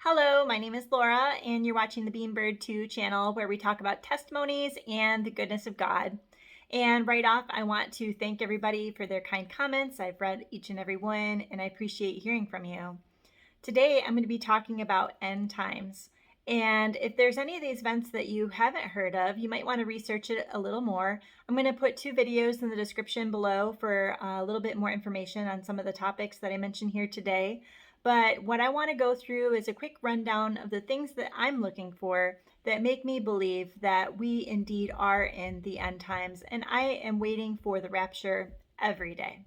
Hello, my name is Laura, and you're watching the Beanbird 2 channel where we talk about testimonies and the goodness of God. And right off, I want to thank everybody for their kind comments. I've read each and every one, and I appreciate hearing from you. Today, I'm going to be talking about end times. And if there's any of these events that you haven't heard of, you might want to research it a little more. I'm going to put two videos in the description below for a little bit more information on some of the topics that I mentioned here today. But what I want to go through is a quick rundown of the things that I'm looking for that make me believe that we indeed are in the end times, and I am waiting for the rapture every day.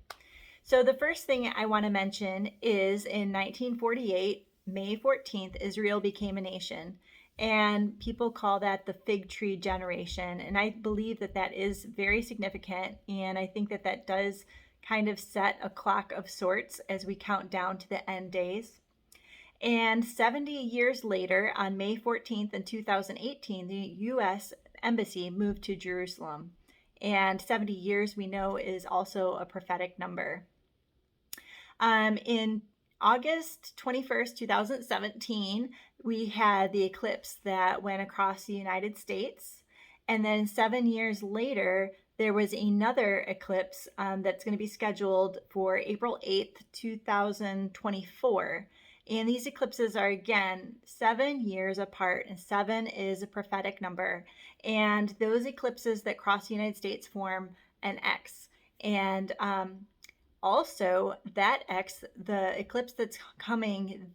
So the first thing I want to mention is in 1948, May 14th, Israel became a nation. And people call that the fig tree generation. And I believe that that is very significant. And I think that that does kind of set a clock of sorts as we count down to the end days. And 70 years later, on May 14th in 2018, the U.S. Embassy moved to Jerusalem. And 70 years, we know, is also a prophetic number. In August 21st, 2017, we had the eclipse that went across the United States. And then 7 years later, there was another eclipse that's going to be scheduled for April 8th, 2024. And these eclipses are, again, 7 years apart, and 7 is a prophetic number. And those eclipses that cross the United States form an X. And also, that X, the eclipse that's coming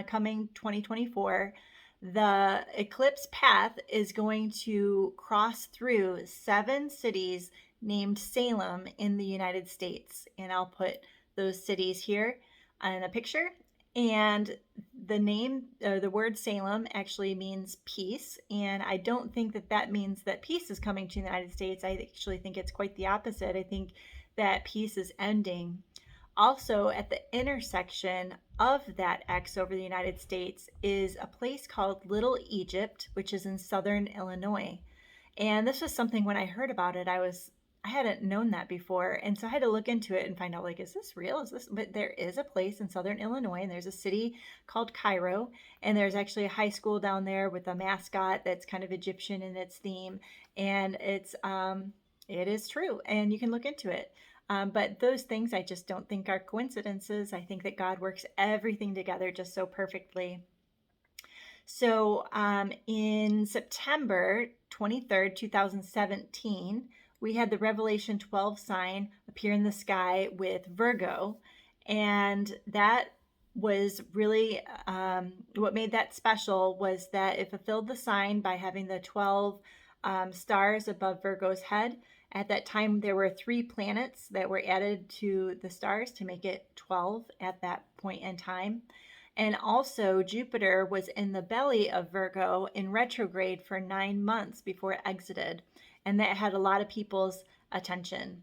coming 2024, the eclipse path is going to cross through 7 cities named Salem in the United States. And I'll put those cities here in a picture. And the name, or the word Salem, actually means peace. And I don't think that that means that peace is coming to the United States. I actually think it's quite the opposite. I think that peace is ending. Also, at the intersection of that X over the United States is a place called Little Egypt, which is in southern Illinois. And this was something, when I heard about it, I hadn't known that before. And so I had to look into it and find out, like, is this real? But there is a place in southern Illinois, and there's a city called Cairo. And there's actually a high school down there with a mascot that's kind of Egyptian in its theme. And it is true. And you can look into it. But those things I just don't think are coincidences. I think that God works everything together just so perfectly. So in September 23rd, 2017, we had the Revelation 12 sign appear in the sky with Virgo. And that was really what made that special was that it fulfilled the sign by having the 12 stars above Virgo's head. At that time, there were 3 planets that were added to the stars to make it 12 at that point in time. And also, Jupiter was in the belly of Virgo in retrograde for 9 months before it exited. And that had a lot of people's attention.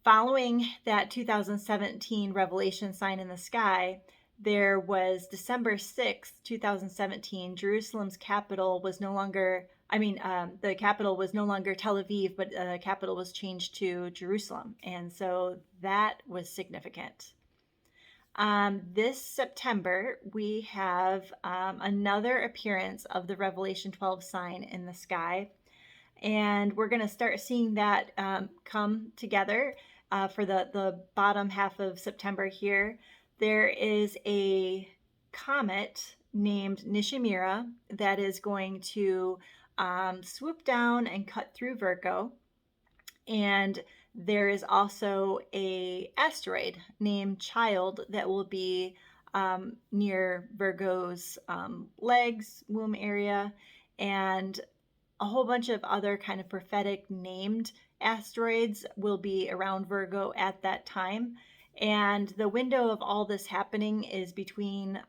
Following that 2017 Revelation sign in the sky, there was December 6th, 2017, Jerusalem's capital was no longer, the capital was no longer Tel Aviv, but the capital was changed to Jerusalem. And so that was significant. This September, we have another appearance of the Revelation 12 sign in the sky. And we're going to start seeing that come together for the bottom half of September here. There is a comet named Nishimura that is going to swoop down and cut through Virgo. And there is also a asteroid named Child that will be near Virgo's legs, womb area, and a whole bunch of other kind of prophetic named asteroids will be around Virgo at that time. And the window of all this happening is between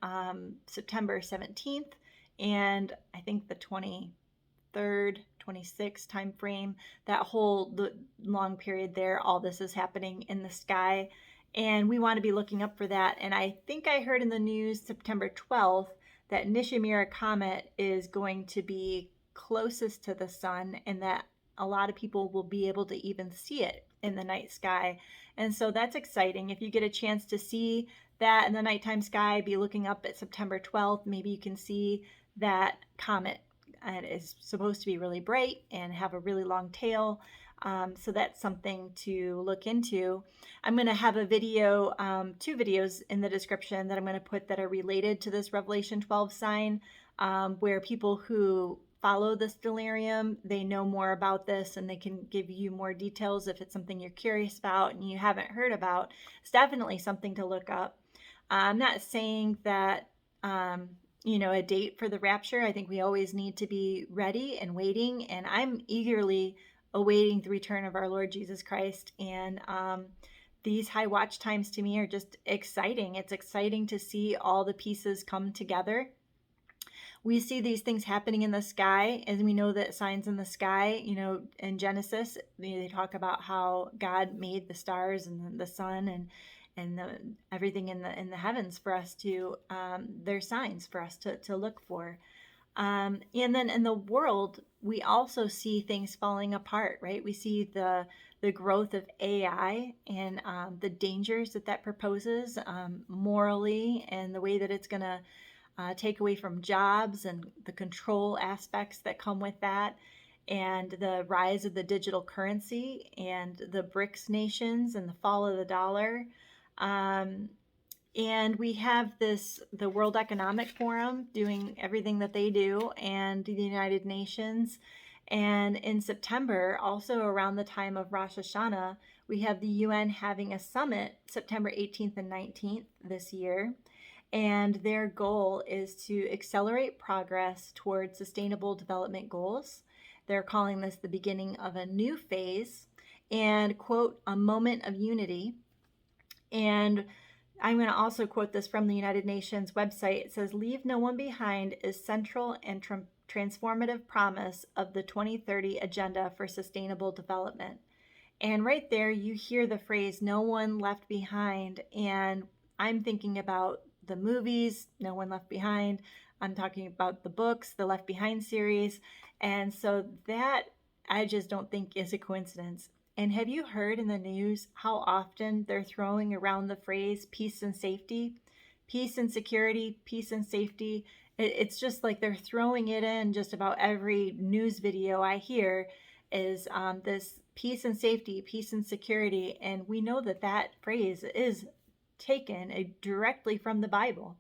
September 17th and I think the 23rd, 26th time frame. That whole long period there, all this is happening in the sky. And we want to be looking up for that. And I think I heard in the news September 12th that Nishimura comet is going to be closest to the sun, and that a lot of people will be able to even see it in the night sky. And so that's exciting. If you get a chance to see that in the nighttime sky, be looking up at September 12th. Maybe you can see that comet. And it is supposed to be really bright and have a really long tail. So that's something to look into. I'm going to have a video, 2 videos in the description that I'm going to put that are related to this Revelation 12 sign, where people who follow the stellarium, they know more about this and they can give you more details if it's something you're curious about and you haven't heard about. It's definitely something to look up. I'm not saying that, a date for the rapture. I think we always need to be ready and waiting, and I'm eagerly awaiting the return of our Lord Jesus Christ. And these high watch times to me are just exciting. It's exciting to see all the pieces come together. We see these things happening in the sky, and we know that signs in the sky, in Genesis, they talk about how God made the stars and the sun and everything in the heavens for us to, they're signs for us to look for. And then in the world, we also see things falling apart, right? We see the growth of AI and the dangers that proposes morally, and the way that it's going to take away from jobs and the control aspects that come with that, and the rise of the digital currency and the BRICS nations and the fall of the dollar. And we have the World Economic Forum doing everything that they do, and the United Nations. And in September, also around the time of Rosh Hashanah, we have the UN having a summit September 18th and 19th this year. And their goal is to accelerate progress towards sustainable development goals. They're calling this the beginning of a new phase and, quote, a moment of unity. And I'm going to also quote this from the United Nations website. It says, "Leave no one behind is central and transformative promise of the 2030 Agenda for Sustainable Development." And right there, you hear the phrase, no one left behind. And I'm thinking about the movies, No One Left Behind. I'm talking about the books, the Left Behind series. And so that I just don't think is a coincidence. And have you heard in the news how often they're throwing around the phrase peace and safety? Peace and security, peace and safety. It's just like they're throwing it in just about every news video I hear is this peace and safety, peace and security. And we know that phrase is taken directly from the Bible.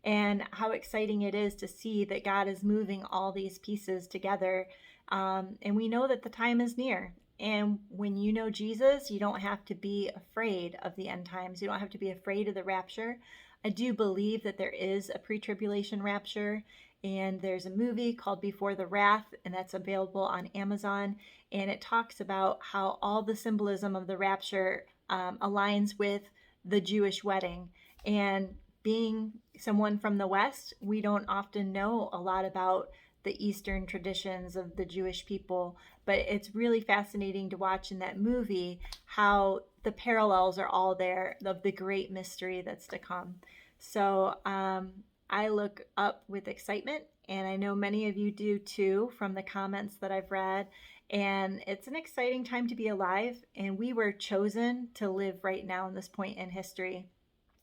And how exciting it is to see that God is moving all these pieces together. And we know that the time is near. And when you know Jesus, you don't have to be afraid of the end times. You don't have to be afraid of the rapture. I do believe that there is a pre-tribulation rapture, and there's a movie called Before the Wrath, and that's available on Amazon. And it talks about how all the symbolism of the rapture aligns with the Jewish wedding. And being someone from the West, we don't often know a lot about the Eastern traditions of the Jewish people, but it's really fascinating to watch in that movie how the parallels are all there of the great mystery that's to come. So I look up with excitement, and I know many of you do too from the comments that I've read. And it's an exciting time to be alive, and we were chosen to live right now in this point in history.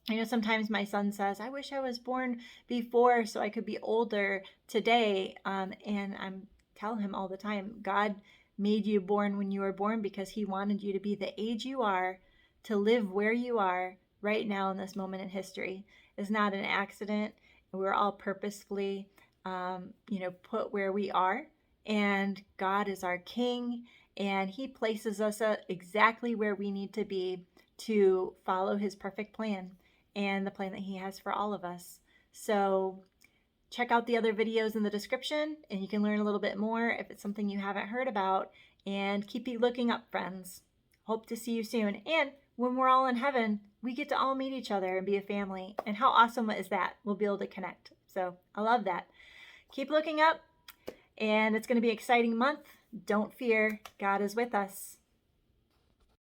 I know sometimes my son says, I wish I was born before so I could be older today. And I'm telling him all the time, God made you born when you were born because he wanted you to be the age you are, to live where you are right now in this moment in history. It's not an accident. We're all purposefully, put where we are. And God is our King, and he places us exactly where we need to be to follow his perfect plan and the plan that he has for all of us. So check out the other videos in the description, and you can learn a little bit more if it's something you haven't heard about. And keep looking up, friends. Hope to see you soon. And when we're all in heaven, we get to all meet each other and be a family. And how awesome is that? We'll be able to connect. So I love that. Keep looking up, and it's going to be an exciting month. Don't fear. God is with us.